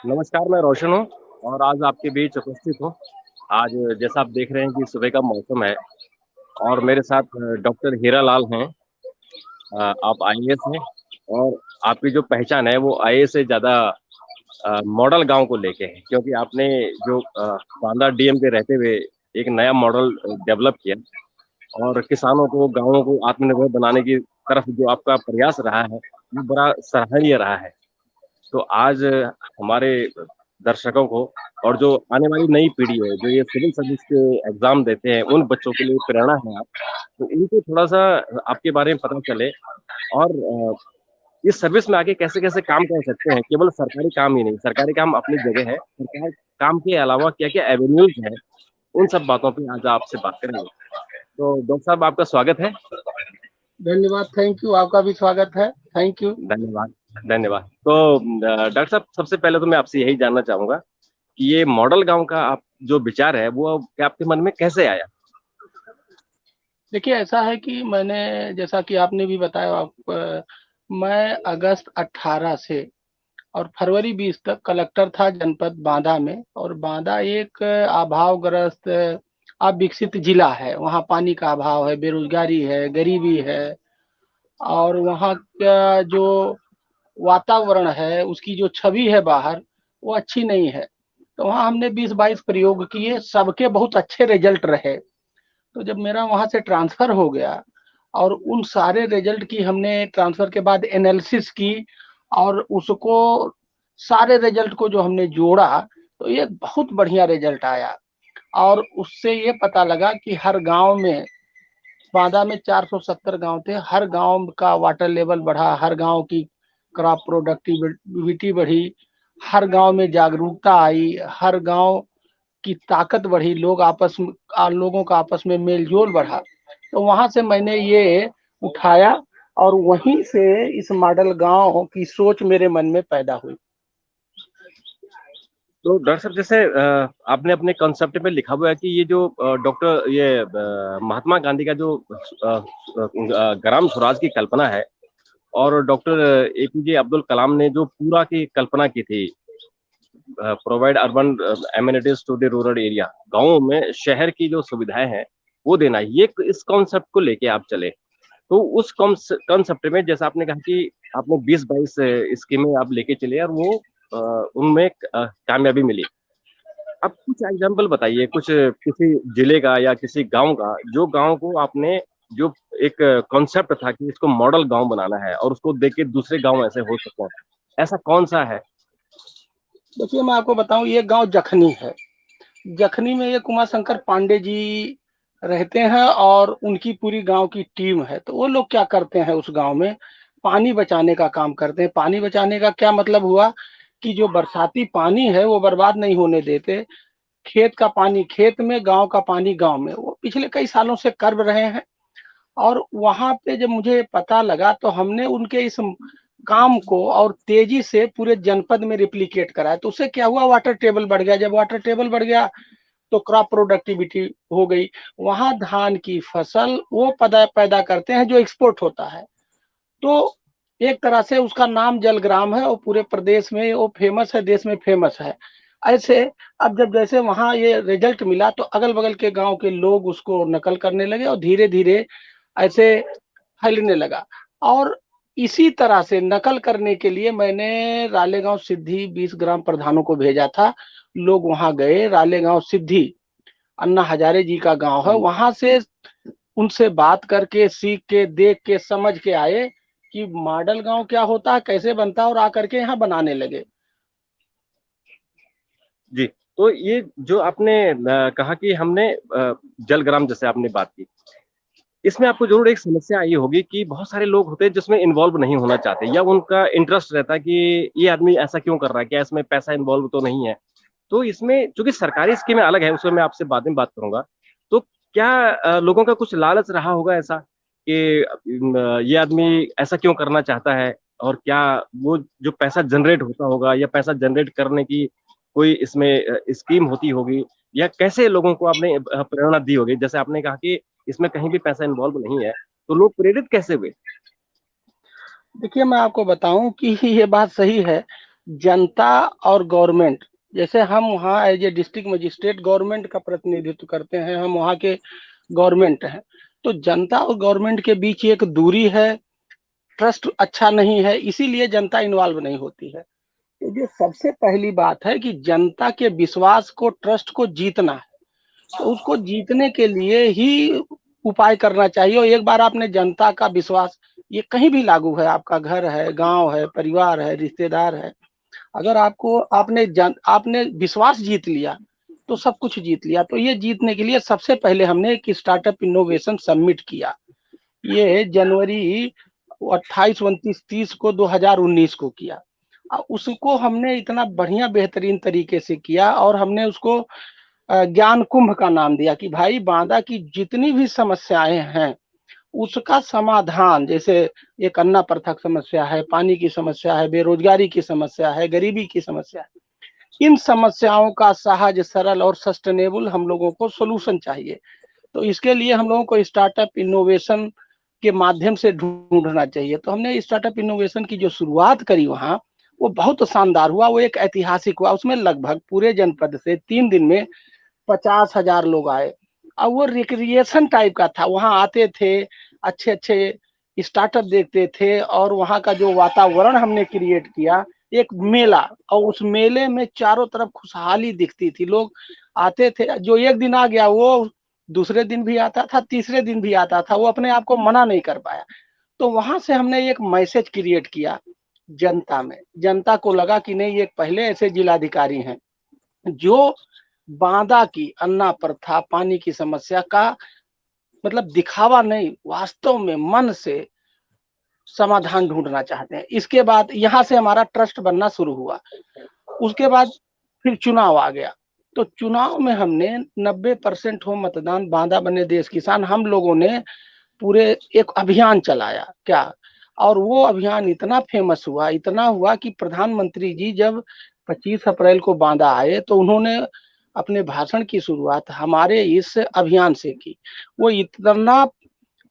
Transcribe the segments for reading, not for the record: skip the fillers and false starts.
नमस्कार, मैं रोशन हूँ और आज आपके बीच उपस्थित हूँ। आज जैसा आप देख रहे हैं कि सुबह का मौसम है और मेरे साथ डॉक्टर हीरालाल हैं। आप आईएएस हैं और आपकी जो पहचान है वो आईएएस से ज़्यादा मॉडल गांव को लेके है, क्योंकि आपने जो बांदा डीएम के रहते हुए एक नया मॉडल डेवलप किया और किसानों को, गाँवों को आत्मनिर्भर बनाने की तरफ जो आपका प्रयास रहा है, वो बड़ा सराहनीय रहा है। तो आज हमारे दर्शकों को और जो आने वाली नई पीढ़ी है, जो ये सिविल सर्विस के एग्जाम देते हैं, उन बच्चों के लिए प्रेरणा है आप, तो उनको थोड़ा-सा आपके बारे में पता चले और इस सर्विस में आके कैसे-कैसे काम कर सकते हैं। केवल सरकारी काम ही नहीं, सरकारी काम अपनी जगह है, सरकार काम के अलावा क्या-क्या एवेन्यूज़ हैं, उन सब बातों पे आज आपसे बात करेंगे। तो डॉक्टर साहब आपका स्वागत है। धन्यवाद, थैंक यू। आपका भी स्वागत है, थैंक यू। धन्यवाद, धन्यवाद। तो डॉक्टर साहब सबसे पहले तो मैं आपसे यही जानना चाहूँगा कि ये मॉडल गाँव का आप जो विचार है वो क्या आपके मन में कैसे आया? देखिए, ऐसा है कि मैंने, जैसा कि आपने भी बताया, मैं अगस्त 18 से और फरवरी 20 तक कलेक्टर था जनपद बांदा में। और बांदा एक अभावग्रस्त अविकसित जिला है। वहाँ पानी का अभाव है, बेरोजगारी है, गरीबी है, और वहाँ का जो वातावरण है, उसकी जो छवि है बाहर, वो अच्छी नहीं है। तो वहाँ हमने 20-22 प्रयोग किए, सबके बहुत अच्छे रिजल्ट रहे। तो जब मेरा वहाँ से ट्रांसफर हो गया और उन सारे रिजल्ट की हमने ट्रांसफर के बाद एनालिसिस की, और उसको सारे रिजल्ट को जो हमने जोड़ा, तो ये बहुत बढ़िया रिजल्ट आया। और उससे ये पता लगा कि हर गांव में, बांदा में 470 गांव थे, हर गांव का वाटर लेवल बढ़ा, हर गांव की क्रॉप प्रोडक्टिविटी बढ़ी, हर गांव में जागरूकता आई, हर गांव की ताकत बढ़ी, लोगों का आपस में मेल जोल बढ़ा। तो वहां से मैंने ये उठाया और वहीं से इस मॉडल गांव की सोच मेरे मन में पैदा हुई। तो डॉक्टर साहब जैसे आपने अपने कॉन्सेप्ट में लिखा हुआ है कि ये जो डॉक्टर ये महात्मा गांधी का जो ग्राम स्वराज की कल्पना है और डॉक्टर एपीजे अब्दुल कलाम ने जो पूरा की कल्पना की थी, provide urban amenities to the rural area, गाँवों में शहर की जो सुविधाएं हैं वो देना, ये इस कॉन्सेप्ट को लेके आप चले। तो उस कॉन्सेप्ट में जैसा आपने कहा कि आपने 20-22 स्कीमें आप लेके चले और वो उनमें कामयाबी मिली। अब कुछ एग्जांपल बताइए, कुछ किसी जिले का या किसी गांव का, जो गांव को आपने जो एक कॉन्सेप्ट था कि इसको मॉडल गांव बनाना है और उसको देख के दूसरे गांव ऐसे हो सकते हैं, ऐसा कौन सा है? देखिए, मैं आपको बताऊं, ये गांव जखनी है। जखनी में ये कुमार शंकर पांडे जी रहते हैं और उनकी पूरी गांव की टीम है। तो वो लोग क्या करते हैं, उस गांव में पानी बचाने का काम करते हैं। पानी बचाने का क्या मतलब हुआ कि जो बरसाती पानी है वो बर्बाद नहीं होने देते। खेत का पानी खेत में, गांव का पानी गांव में, वो पिछले कई सालों से कर रहे हैं। और वहां पे जब मुझे पता लगा, तो हमने उनके इस काम को और तेजी से पूरे जनपद में रिप्लिकेट कराया। तो उससे क्या हुआ, वाटर टेबल बढ़ गया। जब वाटर टेबल बढ़ गया तो क्रॉप प्रोडक्टिविटी हो गई। वहां धान की फसल वो पैदा करते हैं जो एक्सपोर्ट होता है। तो एक तरह से उसका नाम जलग्राम है, और पूरे प्रदेश में वो फेमस है, देश में फेमस है। ऐसे अब जब जैसे वहां ये रिजल्ट मिला, तो अगल बगल के गांव के लोग उसको नकल करने लगे और धीरे धीरे ऐसे फैलने लगा। और इसी तरह से नकल करने के लिए मैंने रालेगांव सिद्धि 20 ग्राम प्रधानों को भेजा था। लोग वहां गए, रालेगांव सिद्धि अन्ना हजारे जी का गांव है, वहां से उनसे बात करके, सीख के, देख के, समझ के आए कि मॉडल गांव क्या होता है, कैसे बनता है, और आकर के यहाँ बनाने लगे। जी, तो ये जो आपने कहा कि हमने जलग्राम जैसे आपने बात की, इसमें आपको जरूर एक समस्या आई होगी कि बहुत सारे लोग होते हैं जिसमें इन्वॉल्व नहीं होना चाहते या उनका इंटरेस्ट रहता है कि ये आदमी ऐसा क्यों कर रहा है, क्या इसमें पैसा इन्वॉल्व तो नहीं है। तो इसमें चूंकि सरकारी स्कीमें अलग है, उसमें मैं आपसे बाद में बात करूंगा। तो क्या लोगों का कुछ लालच रहा होगा ऐसा कि ये आदमी ऐसा क्यों करना चाहता है, और क्या वो जो पैसा जनरेट होता होगा या पैसा जनरेट करने की कोई इसमें स्कीम होती होगी, या कैसे लोगों को आपने प्रेरणा दी होगी? जैसे आपने कहा कि इसमें कहीं भी पैसा इन्वॉल्व नहीं है, तो लोग प्रेरित कैसे हुए? देखिए मैं आपको बताऊं कि ये बात सही है। जनता और गवर्नमेंट, जैसे हम वहाँ as a district magistrate government का प्रतिनिधित्व करते हैं, हम वहाँ के गवर्नमेंट हैं, तो जनता और गवर्नमेंट के बीच एक दूरी है, ट्रस्ट अच्छा नहीं है, इसीलिए जनता इन्वॉल्व नहीं होती है। तो जो सबसे पहली बात है कि जनता के विश्वास को, ट्रस्ट को जीतना है, तो उसको जीतने के लिए ही उपाय करना चाहिए। और एक बार आपने जनता का विश्वास, ये कहीं भी लागू है, आपका घर है, गांव है, परिवार है, रिश्तेदार है, अगर आपको आपने विश्वास जीत लिया तो सब कुछ जीत लिया। तो ये जीतने के लिए सबसे पहले हमने एक स्टार्टअप इनोवेशन सबमिट किया। ये जनवरी 28, 29, 30 को 2019 को किया। उसको हमने इतना बढ़िया बेहतरीन तरीके से किया और हमने उसको ज्ञान कुंभ का नाम दिया कि भाई बांदा की जितनी भी समस्याएं हैं उसका समाधान, जैसे एक अन्ना प्रथा की समस्या है, पानी की समस्या है, बेरोजगारी की समस्या है, गरीबी की समस्या है, इन समस्याओं का सहज, सरल और सस्टेनेबल हम लोगों को सोल्यूशन चाहिए। तो इसके लिए हम लोगों को स्टार्टअप इनोवेशन के माध्यम से ढूंढना चाहिए। तो हमने स्टार्टअप इनोवेशन की जो शुरुआत करी वहाँ, वो बहुत शानदार हुआ, वो एक ऐतिहासिक हुआ। उसमें लगभग पूरे जनपद से 3 दिन में 50,000 लोग आए। अब वो रिक्रिएशन टाइप का था, वहां आते थे, अच्छे अच्छे स्टार्टअप देखते थे, और वहां का जो वातावरण हमने क्रिएट किया, एक मेला, और उस मेले में चारों तरफ खुशहाली दिखती थी। लोग आते थे, जो एक दिन आ गया वो दूसरे दिन भी आता था, तीसरे दिन भी आता था, वो अपने आप को मना नहीं कर पाया। तो वहां से हमने एक मैसेज क्रिएट किया जनता में। जनता को लगा कि नहीं, ये पहले ऐसे जिलाधिकारी हैं जो बांदा की अन्ना प्रथा, पानी की समस्या का मतलब दिखावा नहीं, वास्तव में मन से समाधान ढूंढना चाहते हैं। इसके बाद यहाँ से हमारा ट्रस्ट बनना शुरू हुआ। उसके बाद फिर चुनाव आ गया। तो चुनाव में हमने 90% हो मतदान, बांदा बने देश किसान, हम लोगों ने पूरे एक अभियान चलाया क्या। और वो अभियान इतना फेमस हुआ, इतना हुआ कि प्रधानमंत्री जी जब 25 अप्रैल को बांदा आए तो उन्होंने अपने भाषण की शुरुआत हमारे इस अभियान से की। वो इतना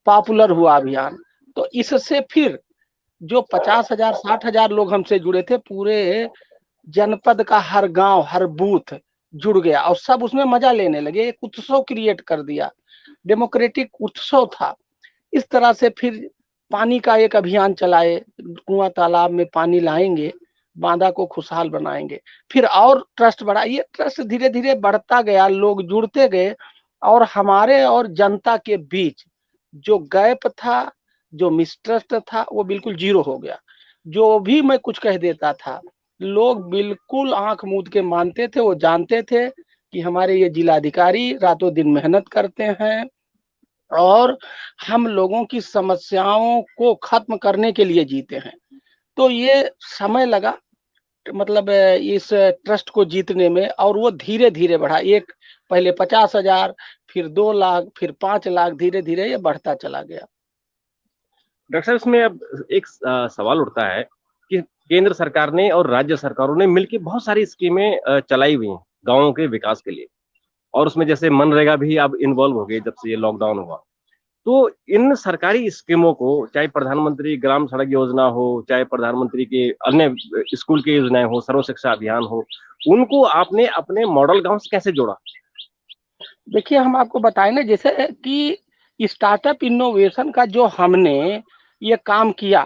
पॉपुलर हुआ अभियान। तो इससे फिर जो 50,000, 60,000 लोग हमसे जुड़े थे, पूरे जनपद का हर गांव, हर बूथ जुड़ गया और सब उसमें मजा लेने लगे। एक उत्सव क्रिएट कर दिया, डेमोक्रेटिक उत्सव था। इस तरह से फिर पानी का एक अभियान चलाए, कुआं तालाब में पानी लाएंगे, बांदा को खुशहाल बनाएंगे। फिर और ट्रस्ट बढ़ा, ये ट्रस्ट धीरे धीरे बढ़ता गया, लोग जुड़ते गए, और हमारे और जनता के बीच जो गैप था, जो मिसट्रस्ट था, वो बिल्कुल जीरो हो गया। जो भी मैं कुछ कह देता था, लोग बिल्कुल आंख मूंद के मानते थे। वो जानते थे कि हमारे ये जिलाधिकारी रातों दिन मेहनत करते हैं और हम लोगों की समस्याओं को खत्म करने के लिए जीते हैं। तो ये समय लगा, मतलब इस ट्रस्ट को जीतने में, और वो धीरे धीरे बढ़ा। एक पहले 50,000, फिर 2 लाख, फिर 5 लाख, धीरे धीरे ये बढ़ता चला गया। डॉक्टर साहब, इसमें अब एक सवाल उठता है कि केंद्र सरकार ने और राज्य सरकारों ने मिलकर बहुत सारी स्कीमें चलाई हुई हैं गाँवों के विकास के लिए, और उसमें जैसे मनरेगा भी अब इन्वॉल्व हो गई जब से ये लॉकडाउन हुआ। तो इन सरकारी स्कीमों को, चाहे प्रधानमंत्री ग्राम सड़क योजना हो, चाहे प्रधानमंत्री के अन्य स्कूल की योजनाएं हो, सर्व शिक्षा अभियान हो, उनको आपने अपने मॉडल गांव से कैसे जोड़ा? देखिए हम आपको बताएं ना, जैसे कि स्टार्टअप इनोवेशन का जो हमने ये काम किया,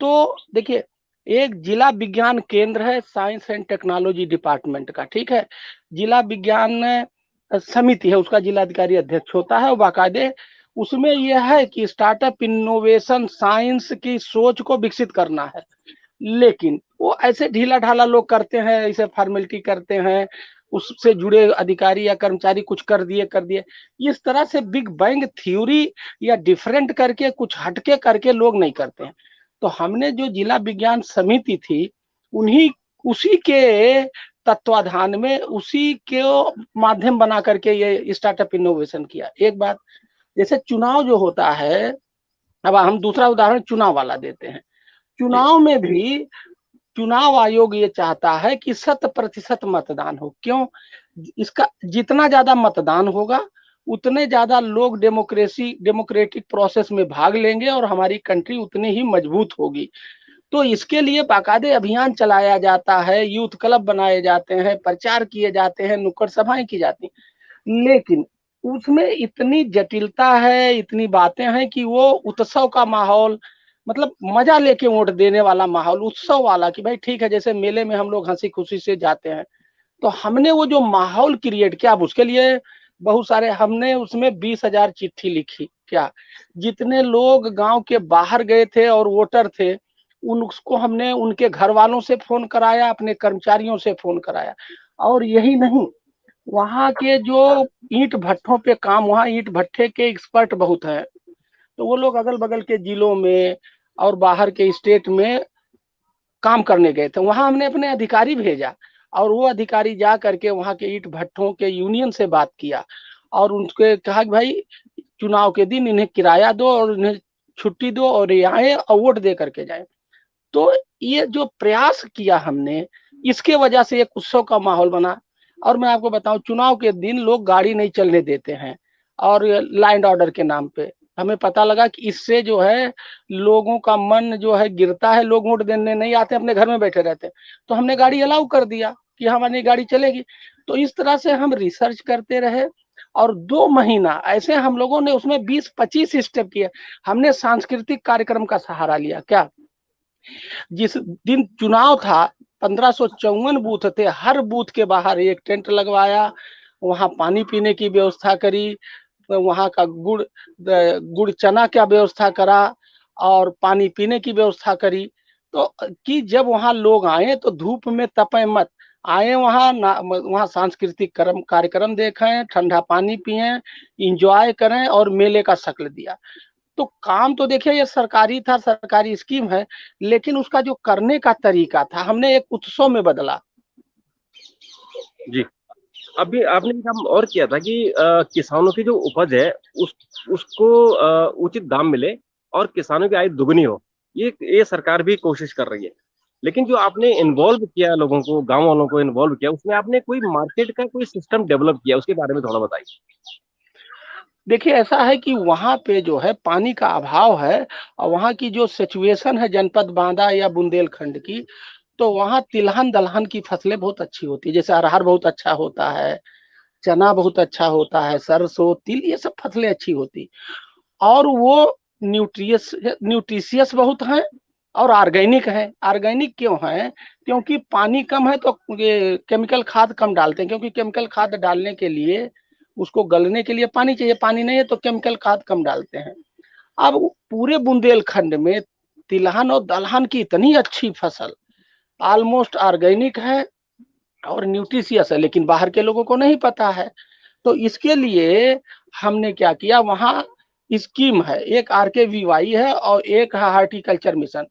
तो देखिए एक जिला विज्ञान केंद्र है, साइंस एंड टेक्नोलॉजी डिपार्टमेंट का, ठीक है। जिला विज्ञान समिति है, उसका जिलाधिकारी अध्यक्ष होता है। और बाकायदे उसमें यह है कि स्टार्टअप इनोवेशन साइंस की सोच को विकसित करना है। लेकिन वो ऐसे ढीला ढाला लोग करते हैं, ऐसे फॉर्मेलिटी करते हैं, उससे जुड़े अधिकारी या कर्मचारी कुछ कर दिए। इस तरह से बिग बैंग थ्योरी या डिफरेंट करके, कुछ हटके करके लोग नहीं करते हैं। तो हमने जो जिला विज्ञान समिति थी, उन्हीं उसी के तत्वाधान में, उसी के माध्यम बना करके ये स्टार्टअप इनोवेशन किया। एक बात, जैसे चुनाव जो होता है, अब हम दूसरा उदाहरण चुनाव वाला देते हैं। जी। चुनाव में भी चुनाव आयोग ये चाहता है कि 100% मतदान हो। क्यों? इसका जितना ज्यादा मतदान होगा उतने ज्यादा लोग डेमोक्रेटिक प्रोसेस में भाग लेंगे और हमारी कंट्री उतनी ही मजबूत होगी। तो इसके लिए बाकायदे अभियान चलाया जाता है, यूथ क्लब बनाए जाते हैं, प्रचार किए जाते हैं, नुक्कड़ सभाएं की जाती हैं। लेकिन उसमें इतनी जटिलता है, इतनी बातें हैं कि वो उत्सव का माहौल, मतलब मजा लेके वोट देने वाला माहौल, उत्सव वाला, कि भाई ठीक है, जैसे मेले में हम लोग हंसी खुशी से जाते हैं, तो हमने वो जो माहौल क्रिएट किया, अब उसके लिए बहुत सारे, हमने उसमें 20,000 चिट्ठी लिखी। क्या जितने लोग गांव के बाहर गए थे और वोटर थे, उन उसको हमने उनके घर वालों से फोन कराया, अपने कर्मचारियों से फोन कराया। और यही नहीं, वहाँ के जो ईंट भट्ठों पे काम, वहाँ ईंट भट्ठे के एक्सपर्ट बहुत हैं, तो वो लोग अगल बगल के जिलों में और बाहर के स्टेट में काम करने गए थे। वहां हमने अपने अधिकारी भेजा और वो अधिकारी जा करके वहां के ईंट भट्ठों के यूनियन से बात किया और उनके कहा कि भाई चुनाव के दिन इन्हें किराया दो और इन्हें छुट्टी दो और ये आए और वोट दे करके जाए। तो ये जो प्रयास किया हमने, इसके वजह से एक उत्सव का माहौल बना। और मैं आपको बताऊं, चुनाव के दिन लोग गाड़ी नहीं चलने देते हैं और लॉ एंड ऑर्डर के नाम पे हमें पता लगा कि इससे जो है लोगों का मन जो है गिरता है, लोग वोट देने नहीं आते, अपने घर में बैठे रहते हैं। तो हमने गाड़ी अलाउ कर दिया कि हमारी गाड़ी चलेगी। तो इस तरह से हम रिसर्च करते रहे और 2 महीना ऐसे हम लोगों ने उसमें 20-25 स्टेप किए। हमने सांस्कृतिक कार्यक्रम का सहारा लिया। क्या, जिस दिन चुनाव था, 1554 बूथ थे, हर बूथ के बाहर एक टेंट लगवाया, वहां पानी पीने की व्यवस्था करी, वहां का गुड़ चना का व्यवस्था करा और पानी पीने की व्यवस्था करी। तो कि जब वहां लोग आए तो धूप में तपे मत, आए वहां सांस्कृतिक कार्यक्रम देखें, ठंडा पानी पिए, इंजॉय करें और मेले का शक्ल दिया। तो काम तो देखिए ये सरकारी था, सरकारी स्कीम है, लेकिन उसका जो करने का तरीका था, हमने एक उत्सव में बदला। जी। अभी आपने एक काम और किया था कि किसानों की जो उपज है उस उसको उचित दाम मिले और किसानों की आय दुगनी हो। ये सरकार भी कोशिश कर रही है। लेकिन जो आपने इन्वॉल्व किया, लोगों को, गांव वालों को इन्वॉल्व किया, उसमें आपने कोई मार्केट का कोई सिस्टम डेवलप किया, उसके बारे में थोड़ा बताइए। देखिए ऐसा है कि वहां पे जो है पानी का अभाव है और वहां की जो सिचुएशन है जनपद बांदा या बुंदेलखंड की, तो वहाँ तिलहन दलहन की फसलें बहुत अच्छी होती है। जैसे अरहर बहुत अच्छा होता है, चना बहुत अच्छा होता है, सरसों तिल ये सब फसलें अच्छी होती, और वो न्यूट्रिशियस बहुत हैं और ऑर्गेनिक है। ऑर्गेनिक क्यों है? क्योंकि पानी कम है तो ये केमिकल खाद कम डालते हैं, क्योंकि केमिकल खाद डालने के लिए उसको गलने के लिए पानी चाहिए, पानी नहीं है तो केमिकल खाद कम डालते हैं। अब पूरे बुंदेलखंड में तिलहन और दलहन की इतनी अच्छी फसल, ऑलमोस्ट ऑर्गेनिक है और न्यूट्रिशियस है, लेकिन बाहर के लोगों को नहीं पता है। तो इसके लिए हमने क्या किया, वहाँ स्कीम है, एक RKVY है और एक है हार्टिकल्चर मिशन।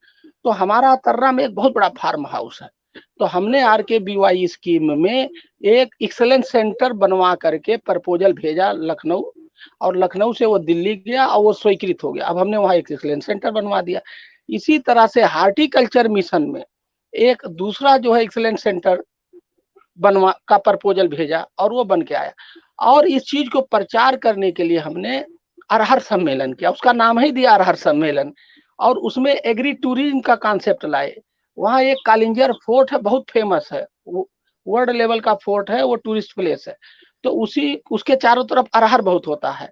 तो हमारा तर्रा में एक बहुत बड़ा फार्म हाउस है, तो हमने RKVY स्कीम में एक एक्सलेंस सेंटर बनवा करके प्रपोजल भेजा लखनऊ, और लखनऊ से वो दिल्ली गया और वो स्वीकृत हो गया। अब हमने वहाँ एक एक्सलेंस सेंटर बनवा दिया। इसी तरह से हार्टिकल्चर मिशन में एक दूसरा जो है एक्सलेंस सेंटर बनवा का प्रपोजल भेजा और वो बन के आया। और इस चीज को प्रचार करने के लिए हमने अरहर सम्मेलन किया, उसका नाम ही दिया अरहर सम्मेलन। और उसमें एग्री टूरिज्म का कॉन्सेप्ट लाए। वहाँ एक कालिंजर फोर्ट है, बहुत फेमस है, वो वर्ल्ड लेवल का फोर्ट है, वो टूरिस्ट प्लेस है। तो उसी उसके चारों तरफ अरहर बहुत होता है।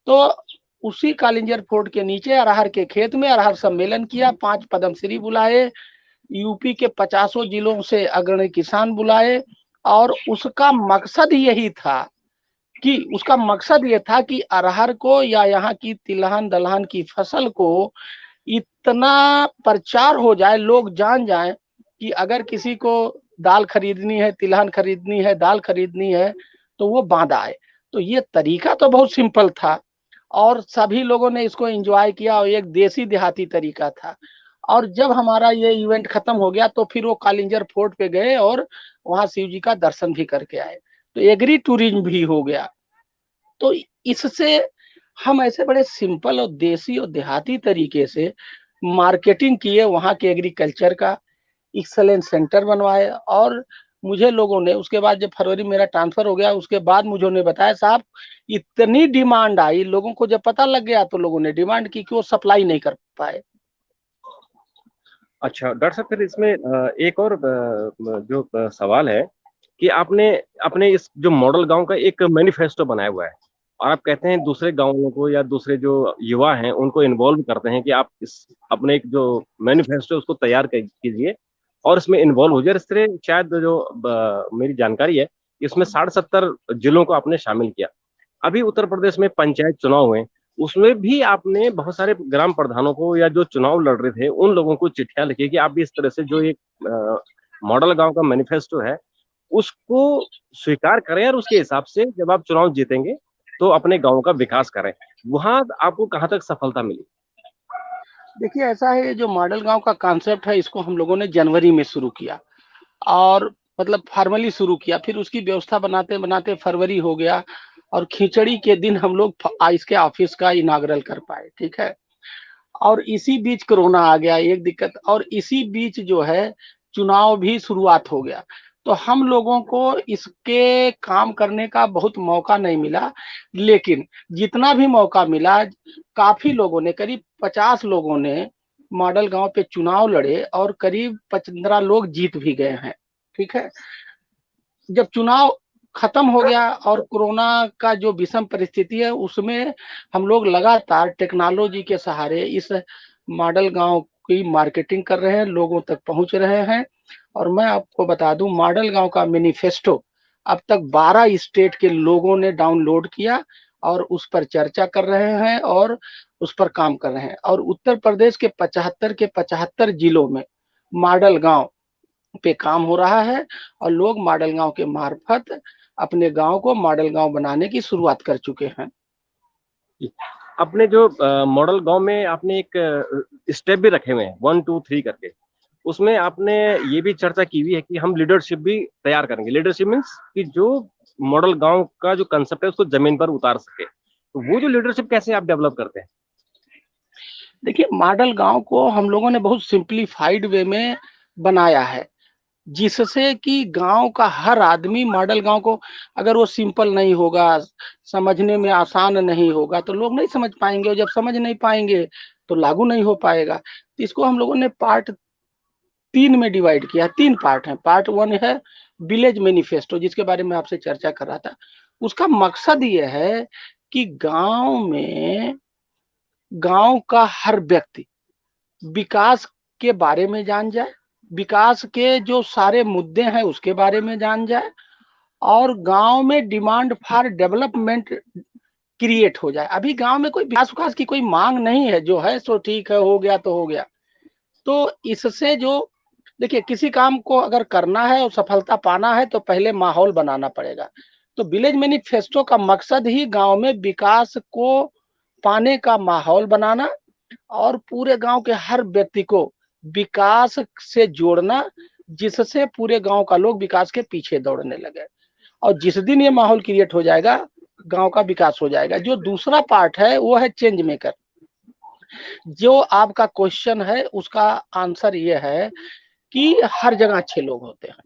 तो उसी कालिंजर फोर्ट के नीचे अरहर के खेत में अरहर सम्मेलन किया, 5 पद्मश्री बुलाए, यूपी के 50 जिलों से अग्रणी किसान बुलाए। और उसका मकसद यही था कि अरहर को या यहाँ की तिलहन दलहन की फसल को इतना प्रचार हो जाए, लोग जान जाएं कि अगर किसी को दाल खरीदनी है, तिलहन खरीदनी है, दाल खरीदनी है, तो वो बांदा आए। तो ये तरीका तो बहुत सिंपल था और सभी लोगों ने इसको एंजॉय किया और एक देसी देहाती तरीका था। और जब हमारा ये इवेंट खत्म हो गया तो फिर वो कालिंजर फोर्ट पे गए और वहां शिव जी का दर्शन भी करके आए। तो एग्री टूरिज्म भी हो गया। तो इससे हम ऐसे बड़े सिंपल और देसी और देहाती तरीके से मार्केटिंग किए, वहां के एग्रीकल्चर का एक्सलेंस सेंटर बनवाए और मुझे लोगों ने उसके बाद जब फरवरी मेरा ट्रांसफर हो गया, उसके बाद मुझे उन्होंने बताया साहब इतनी डिमांड आई, लोगों को जब पता लग गया तो लोगों ने डिमांड की कि वो सप्लाई नहीं कर पाए। अच्छा डॉक्टर साहब, फिर इसमें एक और जो सवाल है कि आपने अपने इस जो मॉडल गांव का एक मैनिफेस्टो बनाया हुआ है, और आप कहते हैं दूसरे गांवों को या दूसरे जो युवा हैं उनको इन्वॉल्व करते हैं कि आप इस अपने एक जो मैनिफेस्टो उसको तैयार कीजिए और इसमें इन्वॉल्व हो जाए। इस तरह शायद जो मेरी जानकारी है, इसमें 60-70 जिलों को आपने शामिल किया। अभी उत्तर प्रदेश में पंचायत चुनाव हुए, उसमें भी आपने बहुत सारे ग्राम प्रधानों को या जो चुनाव लड़ रहे थे उन लोगों को चिट्ठियां लिखी कि आप भी इस तरह से जो एक मॉडल गांव का मैनिफेस्टो है उसको स्वीकार करें, और उसके हिसाब से जब आप चुनाव जीतेंगे तो अपने गांव का विकास करें। वहां आपको कहां तक सफलता मिली? देखिए ऐसा है, ये जो मॉडल गांव का कॉन्सेप्ट है इसको हम लोगों ने जनवरी में शुरू किया, और मतलब फॉर्मली शुरू किया, फिर उसकी व्यवस्था बनाते बनाते फरवरी हो गया, और खिचड़ी के दिन हम लोग इसके ऑफिस का इनाग्रल कर पाए, ठीक है। और इसी बीच कोरोना आ गया, एक दिक्कत, और इसी बीच जो है चुनाव भी शुरुआत हो गया। तो हम लोगों को इसके काम करने का बहुत मौका नहीं मिला, लेकिन जितना भी मौका मिला, काफी लोगों ने, करीब 50 लोगों ने मॉडल गांव पे चुनाव लड़े और करीब 15 लोग जीत भी गए हैं, ठीक है। जब चुनाव खत्म हो गया और कोरोना का जो विषम परिस्थिति है उसमें हम लोग लगातार टेक्नोलॉजी के सहारे इस मॉडल गांव की मार्केटिंग कर रहे हैं, लोगों तक पहुंच रहे हैं। और मैं आपको बता दूं, मॉडल गांव का मैनिफेस्टो अब तक 12 स्टेट के लोगों ने डाउनलोड किया और उस पर चर्चा कर रहे हैं और उस पर काम कर रहे हैं। और उत्तर प्रदेश के 75 के 75 जिलों में मॉडल गांव पे काम हो रहा है, और लोग मॉडल गांव के मार्फत अपने गांव को मॉडल गांव बनाने की शुरुआत कर चुके हैं। अपने जो मॉडल गांव में आपने एक स्टेप भी रखे हुए हैं 1 2 3 करके, उसमें आपने ये भी चर्चा की हुई है कि हम लीडरशिप भी तैयार करेंगे। लीडरशिप मीन्स कि जो मॉडल गांव का जो कंसेप्ट है उसको जमीन पर उतार सके, तो वो जो लीडरशिप कैसे आप डेवलप करते हैं? देखिए मॉडल गांव को हम लोगों ने बहुत सिंप्लीफाइड वे में बनाया है, जिससे कि गांव का हर आदमी मॉडल गांव को, अगर वो सिंपल नहीं होगा, समझने में आसान नहीं होगा, तो लोग नहीं समझ पाएंगे, और जब समझ नहीं पाएंगे तो लागू नहीं हो पाएगा। तो इसको हम लोगों ने पार्ट 3 में डिवाइड किया। 3 पार्ट है। पार्ट 1 है विलेज मैनिफेस्टो, जिसके बारे में आपसे चर्चा कर रहा था। उसका मकसद ये है कि गांव का हर व्यक्ति विकास के बारे में जान जाए, विकास के जो सारे मुद्दे हैं उसके बारे में जान जाए, और गांव में डिमांड फॉर डेवलपमेंट क्रिएट हो जाए। अभी गांव में कोई विकास विकास की कोई मांग नहीं है, जो है सो ठीक है, हो गया तो हो गया। तो इससे जो, देखिए किसी काम को अगर करना है और सफलता पाना है तो पहले माहौल बनाना पड़ेगा। तो विलेज मैनिफेस्टो का मकसद ही गांव में विकास को पाने का माहौल बनाना, और पूरे गांव के हर व्यक्ति को विकास से जोड़ना, जिससे पूरे गांव का लोग विकास के पीछे दौड़ने लगे। और जिस दिन ये माहौल क्रिएट हो जाएगा, गांव का विकास हो जाएगा। जो दूसरा पार्ट है वो है चेंज मेकर। जो आपका क्वेश्चन है उसका आंसर ये है कि हर जगह अच्छे लोग होते हैं।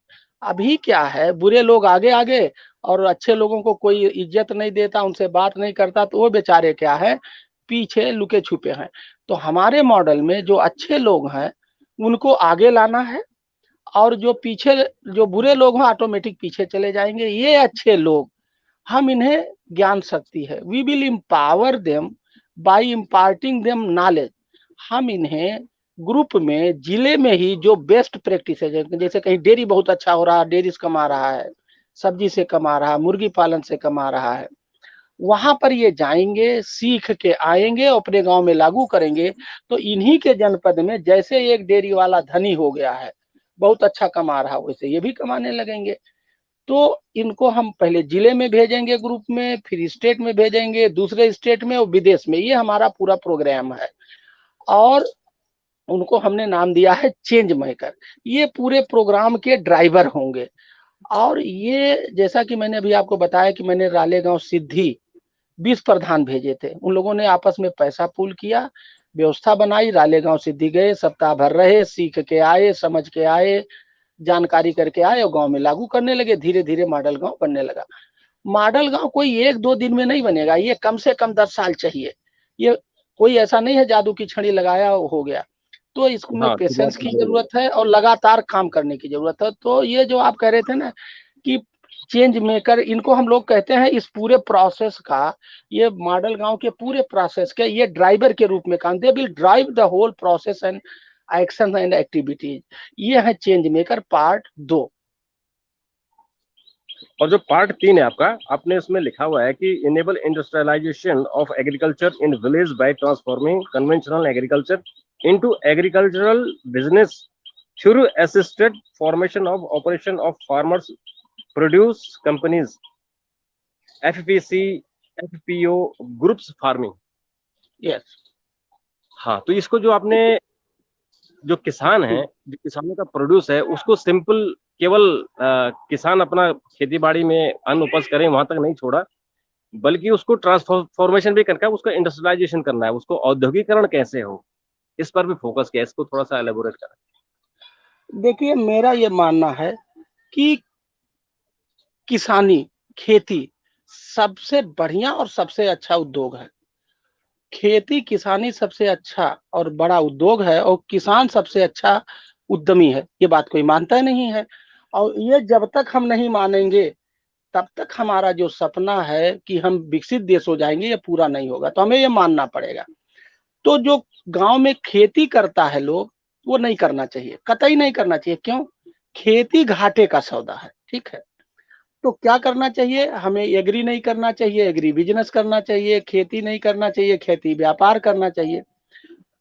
अभी क्या है, बुरे लोग आगे आगे, और अच्छे लोगों को कोई इज्जत नहीं देता, उनसे बात नहीं करता, तो वो बेचारे क्या है, पीछे लुके छुपे हैं। तो हमारे मॉडल में जो अच्छे लोग हैं उनको आगे लाना है, और जो पीछे, जो बुरे लोग हैं ऑटोमेटिक पीछे चले जाएंगे। ये अच्छे लोग, हम इन्हें ज्ञान शक्ति है, we will empower them by imparting them knowledge. हम इन्हें ग्रुप में, जिले में ही जो बेस्ट प्रैक्टिस है, जैसे कहीं डेयरी बहुत अच्छा हो रहा है, डेयरी से कमा रहा है, सब्जी से कमा रहा है, मुर्गी पालन से कमा रहा है, वहां पर ये जाएंगे, सीख के आएंगे, अपने गांव में लागू करेंगे। तो इन्हीं के जनपद में जैसे एक डेयरी वाला धनी हो गया है, बहुत अच्छा कमा रहा है, वैसे ये भी कमाने लगेंगे। तो इनको हम पहले जिले में भेजेंगे ग्रुप में, फिर स्टेट में भेजेंगे, दूसरे स्टेट में और विदेश में। ये हमारा पूरा प्रोग्राम है, और उनको हमने नाम दिया है चेंज मेकर। ये पूरे प्रोग्राम के ड्राइवर होंगे। और ये जैसा कि मैंने अभी आपको बताया कि मैंने रालेगांव सिद्धि 20 प्रधान भेजे थे, उन लोगों ने आपस में पैसा पूल किया, व्यवस्था बनाई, रालेगांव सिद्धि गए, सप्ताह भर रहे, सीख के आए, समझ के आए, जानकारी करके आए और गांव में लागू करने लगे, धीरे धीरे मॉडल गांव बनने लगा। मॉडल गांव कोई 1-2 दिन में नहीं बनेगा, ये कम से कम 10 साल चाहिए। ये कोई ऐसा नहीं है जादू की छड़ी लगाया हो गया। तो इसमें हाँ, पेशेंस शुरुआत की करेंगे। जरूरत है और लगातार काम करने की जरूरत है। तो ये जो आप कह रहे थे ना कि चेंज मेकर, इनको हम लोग कहते हैं इस पूरे प्रोसेस का, ये मॉडल गांव के पूरे प्रोसेस के ये ड्राइवर के रूप में काम, they will drive the whole process and action and activities. ये है चेंज मेकर पार्ट 2। और जो पार्ट 3 है आपका, आपने उसमें लिखा हुआ है कि enable industrialisation of agriculture in village by transforming conventional agriculture into agricultural business through assisted formation of operation of farmers produce companies FPC FPO groups farming. Yes. हाँ, तो इसको जो आपने, जो किसान है, जो किसानों का प्रोड्यूस है, उसको सिंपल केवल किसान अपना खेती बाड़ी में अन्न उपज करें वहां तक नहीं छोड़ा, बल्कि उसको ट्रांसफॉर्मेशन भी करके उसका इंडस्ट्रियलाइजेशन करना है, उसको औद्योगिकरण कैसे हो, इस पर भी फोकस किया। इसको थोड़ा सा एलेबोरेट करें। देखिए, मेरा ये मानना है कि किसानी, खेती सबसे बढ़िया और सबसे अच्छा उद्योग है। खेती किसानी सबसे अच्छा और बड़ा उद्योग है और किसान सबसे अच्छा उद्यमी है। ये बात कोई मानता ही नहीं है। और ये जब तक हम नहीं मानेंगे तब तक हमारा जो सपना है कि हम विकसित देश हो जाएंगे, ये पूरा नहीं होगा। तो हमें ये मानना पड़ेगा। तो जो गांव में खेती करता है लोग, वो नहीं करना चाहिए, कतई नहीं करना चाहिए। क्यों? खेती घाटे का सौदा है, ठीक है। तो क्या करना चाहिए हमें? एग्री नहीं करना चाहिए, एग्री बिजनेस करना चाहिए। खेती नहीं करना चाहिए, खेती व्यापार करना चाहिए।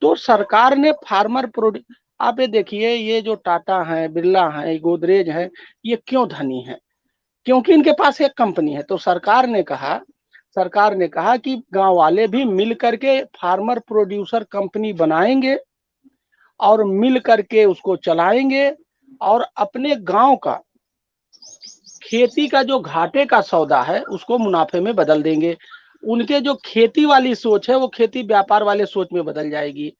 तो सरकार ने फार्मर प्रोड्यूस, आप ये देखिए, ये जो टाटा है, बिरला है, गोदरेज है, ये क्यों धनी है? क्योंकि इनके पास एक कंपनी है। तो सरकार ने कहा कि गांव वाले भी मिल करके फार्मर प्रोड्यूसर कंपनी बनाएंगे और मिल करके उसको चलाएंगे और अपने गांव का खेती का जो घाटे का सौदा है उसको मुनाफे में बदल देंगे। उनके जो खेती वाली सोच है वो खेती व्यापार वाले सोच में बदल जाएगी।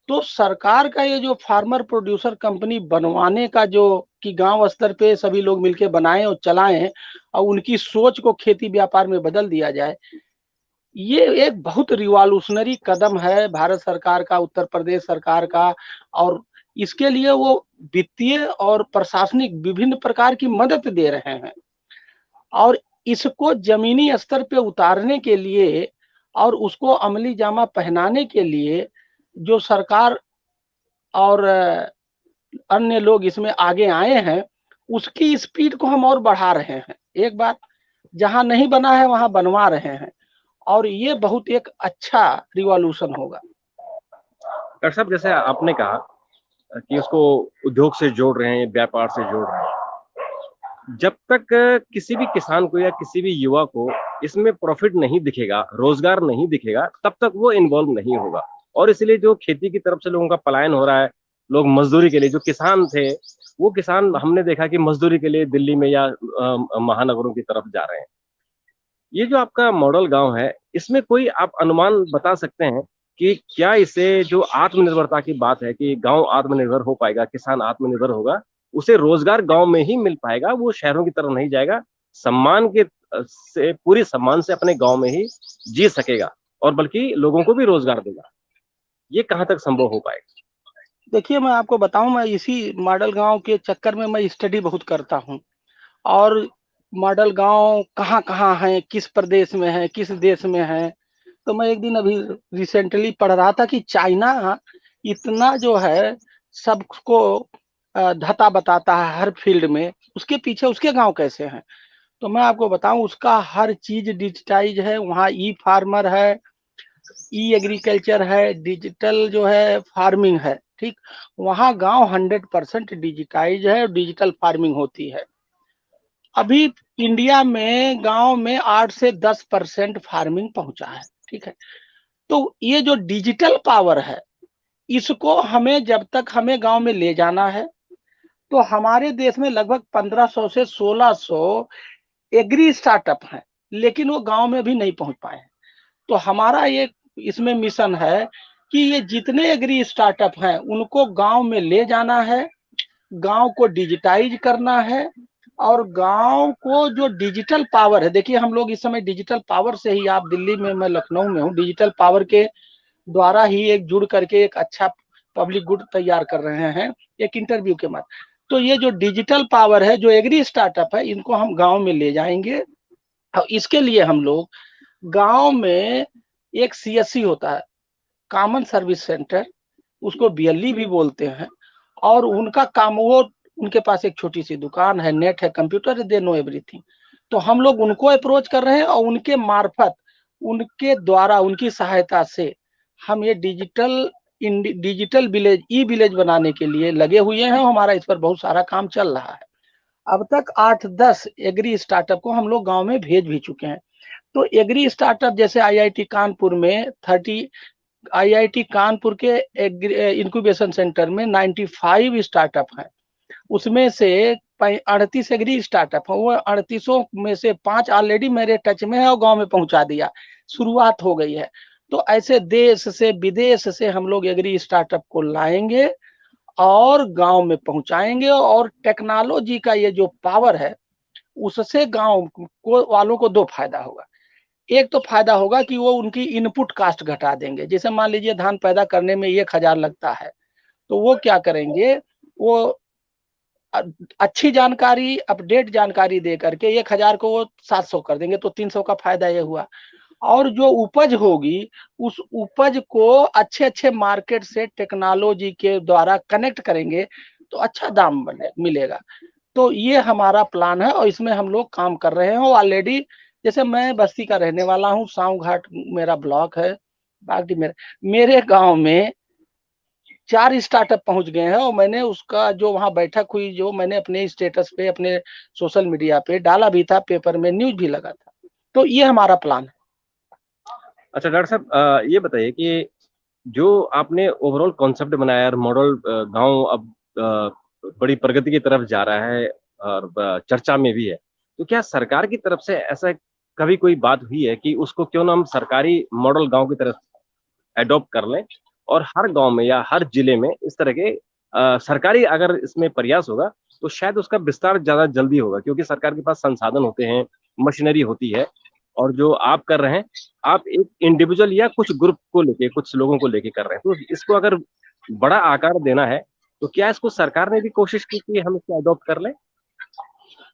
तो सरकार का ये जो फार्मर प्रोड्यूसर कंपनी बनवाने का, जो कि गांव स्तर पे सभी लोग मिलके बनाएं और चलाएं और उनकी सोच को खेती व्यापार में बदल दिया जाए, ये एक बहुत रिवॉल्यूशनरी कदम है भारत सरकार का, उत्तर प्रदेश सरकार का। और इसके लिए वो वित्तीय और प्रशासनिक विभिन्न प्रकार की मदद दे रहे हैं। और इसको जमीनी स्तर पे उतारने के लिए और उसको अमली जामा पहनाने के लिए जो सरकार और अन्य लोग इसमें आगे आए हैं, उसकी स्पीड को हम और बढ़ा रहे हैं। एक बात, जहां नहीं बना है वहां बनवा रहे हैं और ये बहुत एक अच्छा रिवॉल्यूशन होगा। डॉक्टर साहब, जैसे आपने कहा कि उसको उद्योग से जोड़ रहे हैं, व्यापार से जोड़ रहे हैं, जब तक किसी भी किसान को या किसी भी युवा को इसमें प्रॉफिट नहीं दिखेगा, रोजगार नहीं दिखेगा, तब तक वो इन्वॉल्व नहीं होगा। और इसलिए जो खेती की तरफ से लोगों का पलायन हो रहा है, लोग मजदूरी के लिए, जो किसान थे वो किसान हमने देखा कि मजदूरी के लिए दिल्ली में या महानगरों की तरफ जा रहे हैं। ये जो आपका मॉडल गांव है, इसमें कोई आप अनुमान बता सकते हैं कि क्या इसे, जो आत्मनिर्भरता की बात है कि गांव आत्मनिर्भर हो पाएगा, किसान आत्मनिर्भर होगा, उसे रोजगार गांव में ही मिल पाएगा, वो शहरों की तरफ नहीं जाएगा, सम्मान के से, पूरी सम्मान से अपने गांव में ही जी सकेगा और बल्कि लोगों को भी रोजगार देगा? ये कहाँ तक संभव हो पाएगा? देखिए, मैं आपको बताऊं, मैं इसी मॉडल गांव के चक्कर में मैं स्टडी बहुत करता हूं। और मॉडल गांव कहाँ कहाँ है, किस प्रदेश में है, किस देश में है। तो मैं एक दिन अभी रिसेंटली पढ़ रहा था कि चाइना इतना जो है सबको धता बताता है हर फील्ड में, उसके पीछे उसके गांव कैसे हैं। तो मैं आपको बताऊं, उसका हर चीज डिजिटाइज है। वहाँ ई फार्मर है, ई एग्रीकल्चर है, डिजिटल जो है फार्मिंग है, ठीक। वहाँ गांव 100% डिजिटाइज है और डिजिटल फार्मिंग होती है। अभी इंडिया में गांव में 8 से 10% फार्मिंग पहुंचा है, ठीक है। तो ये जो डिजिटल पावर है, इसको हमें, जब तक हमें गांव में ले जाना है, तो हमारे देश में लगभग 1500 से 1600 एग्री स्टार्टअप हैं, लेकिन वो गांव में भी नहीं पहुंच पाए हैं। तो हमारा ये इसमें मिशन है कि ये जितने एग्री स्टार्टअप हैं उनको गांव में ले जाना है, गांव को डिजिटाइज करना है, और गांव को जो डिजिटल पावर है, देखिए हम लोग इस समय डिजिटल पावर से ही, आप दिल्ली में, मैं लखनऊ में हूँ, डिजिटल पावर के द्वारा ही एक जुड़ करके एक अच्छा पब्लिक गुड तैयार कर रहे हैं एक इंटरव्यू के माध्यम। तो ये जो डिजिटल पावर है, जो एग्री स्टार्टअप है, इनको हम गांव में ले जाएंगे। और इसके लिए हम लोग गांव में एक सीएससी होता है, कॉमन सर्विस सेंटर, उसको बीएलई भी बोलते हैं, और उनका काम, वो उनके पास एक छोटी सी दुकान है, नेट है, कंप्यूटर है, दे नो एवरीथिंग। तो हम लोग उनको अप्रोच कर रहे हैं, और उनके मार्फत, उनके द्वारा, उनकी सहायता से हम ये डिजिटल विलेज, ई विलेज बनाने के लिए लगे हुए हैं। हमारा इस पर बहुत सारा काम चल रहा है। अब तक 8-10 एग्री स्टार्टअप को हम लोग गांव में भेज भी चुके हैं। तो एग्री स्टार्टअप जैसे आईआईटी कानपुर में 30, आईआईटी कानपुर के इंक्यूबेशन सेंटर में 95 स्टार्टअप हैं, उसमें से 38 एग्री स्टार्टअप है। वो 38 में से 5 ऑलरेडी मेरे टच में है और गांव में पहुंचा दिया, शुरुआत हो गई है। तो ऐसे देश से विदेश से हम लोग एग्री स्टार्टअप को लाएंगे और गांव में पहुंचाएंगे, और टेक्नोलॉजी का ये जो पावर है, उससे गांव को वालों को दो फायदा होगा। एक तो फायदा होगा कि वो उनकी इनपुट कास्ट घटा देंगे। जैसे मान लीजिए धान पैदा करने में 1,000 लगता है, तो वो क्या करेंगे, वो अच्छी जानकारी, अपडेट जानकारी दे करके 1,000 को वो 700 कर देंगे, तो 300 का फायदा ये हुआ। और जो उपज होगी, उस उपज को अच्छे अच्छे मार्केट से टेक्नोलॉजी के द्वारा कनेक्ट करेंगे, तो अच्छा दाम मिलेगा। तो ये हमारा प्लान है, और इसमें हम लोग काम कर रहे हैं ऑलरेडी। जैसे मैं बस्ती का रहने वाला हूँ, साव घाट मेरा ब्लॉक है, बाकी मेरे गांव में 4 स्टार्टअप पहुंच गए हैं, और मैंने उसका जो वहां बैठक हुई, जो मैंने अपने स्टेटस पे, अपने सोशल मीडिया पे डाला भी था, पेपर में न्यूज भी लगा था। तो ये हमारा प्लान है। अच्छा डॉक्टर साहब, ये बताइए कि जो आपने ओवरऑल कॉन्सेप्ट बनाया और मॉडल गांव अब बड़ी प्रगति की तरफ जा रहा है और चर्चा में भी है, तो क्या सरकार की तरफ से ऐसा कभी कोई बात हुई है कि उसको क्यों ना हम सरकारी मॉडल गांव की तरफ एडॉप्ट कर लें, और हर गांव में या हर जिले में इस तरह के सरकारी अगर इसमें प्रयास होगा तो शायद उसका विस्तार ज्यादा जल्दी होगा, क्योंकि सरकार के पास संसाधन होते हैं, मशीनरी होती है। और जो आप कर रहे हैं, आप एक इंडिविजुअल या कुछ ग्रुप को लेके, कुछ लोगों को लेके कर रहे हैं, तो इसको अगर बड़ा आकार देना है तो क्या इसको सरकार ने भी कोशिश की कि हम इसको अडॉप्ट कर लें?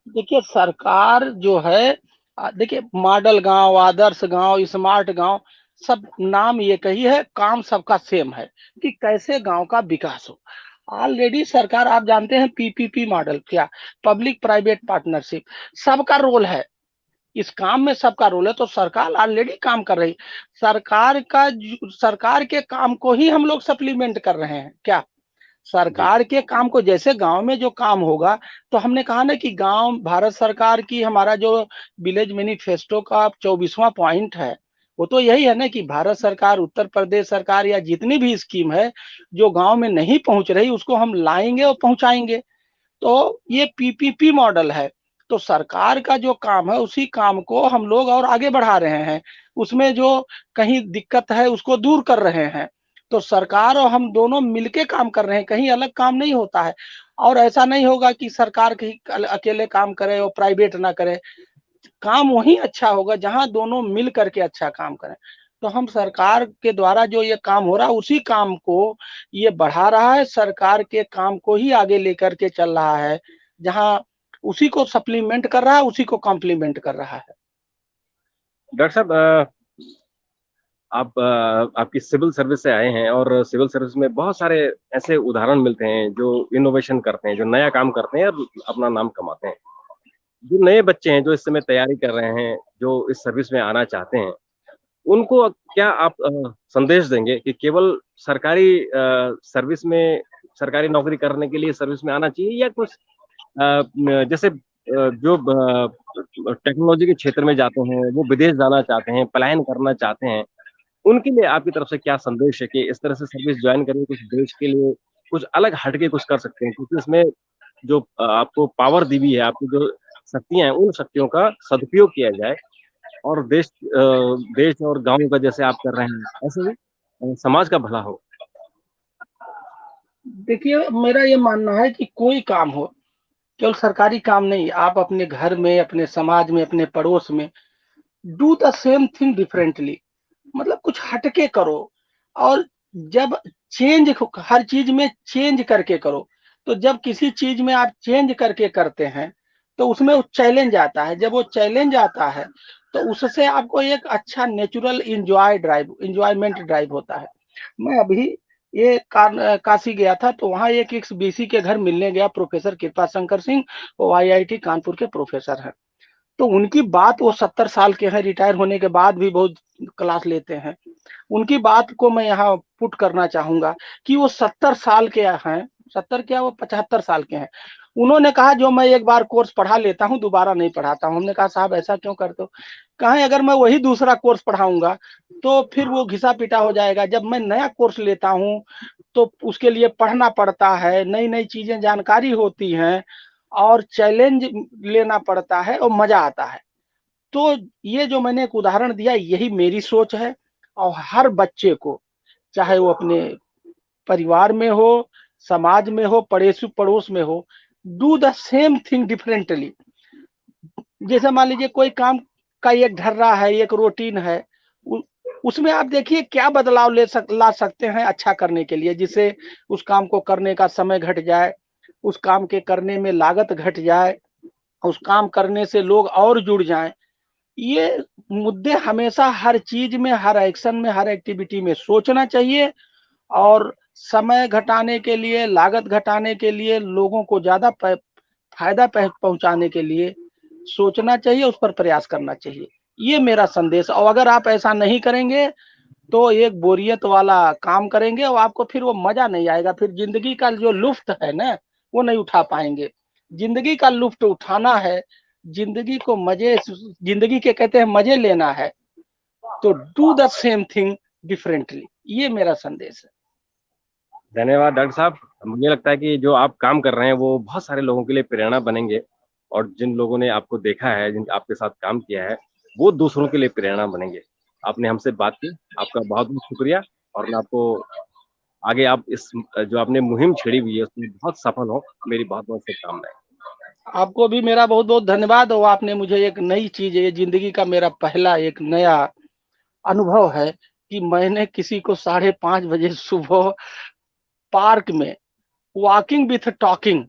देखिए सरकार जो है, देखिए मॉडल गांव, आदर्श गांव, स्मार्ट गांव, सब नाम एक ही है, काम सबका सेम है कि कैसे गांव का विकास हो। ऑलरेडी सरकार, आप जानते हैं पीपीपी मॉडल, क्या, पब्लिक प्राइवेट पार्टनरशिप, सबका रोल है इस काम में, सबका रोल है। तो सरकार ऑलरेडी काम कर रही, सरकार के काम को ही हम लोग सप्लीमेंट कर रहे हैं, क्या, जी। सरकार के काम को। जैसे गांव में जो काम होगा, तो हमने कहा ना कि गांव, भारत सरकार की, हमारा जो विलेज मैनिफेस्टो का 24वां पॉइंट है, वो तो यही है ना कि भारत सरकार, उत्तर प्रदेश सरकार, या जितनी भी स्कीम है जो गांव में नहीं पहुंच रही, उसको हम लाएंगे और पहुंचाएंगे। तो ये पीपीपी मॉडल है। तो सरकार का जो काम है, उसी काम को हम लोग और आगे बढ़ा रहे हैं, उसमें जो कहीं दिक्कत है उसको दूर कर रहे हैं। तो सरकार और हम दोनों मिलके काम कर रहे हैं, कहीं अलग काम नहीं होता है। और ऐसा नहीं होगा कि सरकार कहीं अकेले काम करे और प्राइवेट ना करे, काम वही अच्छा होगा जहां दोनों मिल करके अच्छा काम करें। तो हम सरकार के द्वारा जो ये काम हो रहा है, उसी काम को ये बढ़ा रहा है, सरकार के काम को ही आगे लेकर के चल रहा है, जहां उसी को सप्लीमेंट कर रहा है, उसी को कॉम्प्लीमेंट कर रहा है। डॉक्टर साहब, आप आपकी सिविल सर्विस से आए हैं, और सिविल सर्विस में बहुत सारे ऐसे उदाहरण मिलते हैं जो इनोवेशन करते हैं, जो नया काम करते हैं और अपना नाम कमाते हैं। जो नए बच्चे हैं जो इस समय तैयारी कर रहे हैं, जो इस सर्विस में आना चाहते हैं, उनको क्या आप संदेश देंगे कि केवल सरकारी सर्विस में, सरकारी नौकरी करने के लिए सर्विस में आना चाहिए, या कुछ जैसे जो टेक्नोलॉजी के क्षेत्र में जाते हैं, वो विदेश जाना चाहते हैं, पलायन करना चाहते हैं, उनके लिए आपकी तरफ से क्या संदेश है कि इस तरह से सर्विस ज्वाइन करें, कुछ देश के लिए कुछ अलग हटके कुछ कर सकते हैं, क्योंकि इसमें जो आपको पावर दी हुई है, आपकी जो शक्तियां हैं, उन शक्तियों का सदुपयोग किया जाए, और देश और गांव का जैसे आप कर रहे हैं, ऐसे ही समाज का भला हो। देखिए, मेरा ये मानना है कि कोई काम हो, केवल सरकारी काम नहीं, आप अपने घर में, अपने समाज में, अपने पड़ोस में do the same thing differently, मतलब कुछ हटके करो। और जब चेंज, हर चीज में चेंज करके करो, तो जब किसी चीज में आप चेंज करके करते हैं तो उसमें वो चैलेंज आता है। जब वो चैलेंज आता है तो उससे आपको एक अच्छा नेचुरल इंजॉयमेंट ड्राइव होता है। मैं अभी ये काशी गया था, तो वहाँ एक बीसी के घर मिलने गया, प्रोफेसर कृपा शंकर सिंह, वो आईआईटी कानपुर के प्रोफेसर हैं। तो उनकी बात, वो 70 साल के हैं, रिटायर होने के बाद भी बहुत क्लास लेते हैं। उनकी बात को मैं यहाँ पुट करना चाहूंगा कि वो 70 साल के हैं, 70 क्या, वो 75 साल के हैं। उन्होंने कहा जो मैं एक बार कोर्स पढ़ा लेता हूँ दोबारा नहीं पढ़ाता हूँ। हमने कहा साहब ऐसा क्यों करते हो? कहा अगर मैं वही दूसरा कोर्स पढ़ाऊंगा तो फिर वो घिसा पिटा हो जाएगा। जब मैं नया कोर्स लेता हूँ तो उसके लिए पढ़ना पड़ता है, नई नई चीजें जानकारी होती हैं और चैलेंज लेना पड़ता है और मजा आता है। तो ये जो मैंने एक उदाहरण दिया, यही मेरी सोच है। और हर बच्चे को, चाहे वो अपने परिवार में हो, समाज में हो, पड़ोस में हो, do the same thing differently. जैसे मान लीजिए कोई काम का एक ढर्रा है, एक रूटीन है, उसमें आप देखिए क्या बदलाव ला सकते हैं अच्छा करने के लिए, जिससे उस काम को करने का समय घट जाए, उस काम के करने में लागत घट जाए, उस काम करने से लोग और जुड़ जाएं। ये मुद्दे हमेशा हर चीज में, हर एक्शन में, हर एक्टिविटी में सोचना चाहिए। और समय घटाने के लिए, लागत घटाने के लिए, लोगों को ज्यादा फायदा पहुंचाने के लिए सोचना चाहिए, उस पर प्रयास करना चाहिए। ये मेरा संदेश। और अगर आप ऐसा नहीं करेंगे तो एक बोरियत वाला काम करेंगे और आपको फिर वो मजा नहीं आएगा। फिर जिंदगी का जो लुफ्त है ना, वो नहीं उठा पाएंगे। जिंदगी का लुफ्त उठाना है, जिंदगी को मजे, जिंदगी के कहते हैं मजे लेना है, तो do the same thing differently. ये मेरा संदेश है। धन्यवाद डॉक्टर साहब। मुझे लगता है कि जो आप काम कर रहे हैं वो बहुत सारे लोगों के लिए प्रेरणा बनेंगे, और जिन लोगों ने आपको देखा है, जिन आपके साथ काम किया है, वो दूसरों के लिए प्रेरणा बनेंगे। आपने हमसे बात की, आपका बहुत बहुत शुक्रिया। और मैं आपको आगे, आप इस जो आपने मुहिम छेड़ी हुई है उसमें बहुत सफल हो, मेरी बहुत बहुत शुभकामनाएं। आपको भी मेरा बहुत बहुत धन्यवाद। और आपने मुझे एक नई चीज, ये जिंदगी का मेरा पहला एक नया अनुभव है कि मैंने किसी को 5:30 बजे सुबह पार्क में वॉकिंग विथ टॉकिंग,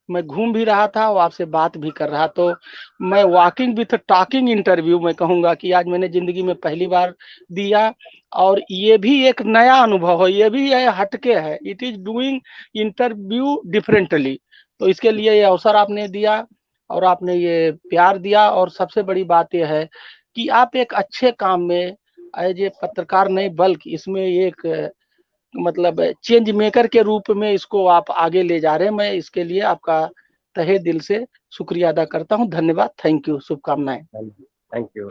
मैं घूम भी रहा था और आपसे बात भी कर रहा, तो मैं वॉकिंग विथ टॉकिंग इंटरव्यू में कहूंगा कि आज मैंने जिंदगी में पहली बार दिया। और ये भी एक नया अनुभव है, ये भी है हटके है, it is doing interview differently. तो इसके लिए ये अवसर आपने दिया और आपने ये प्यार दिया। और सबसे बड़ी बात यह है कि आप एक अच्छे काम में एज ए पत्रकार नहीं, बल्कि इसमें एक मतलब चेंज मेकर के रूप में इसको आप आगे ले जा रहे हैं। मैं इसके लिए आपका तहे दिल से शुक्रिया अदा करता हूँ। धन्यवाद, थैंक यू, शुभकामनाएं। Thank you.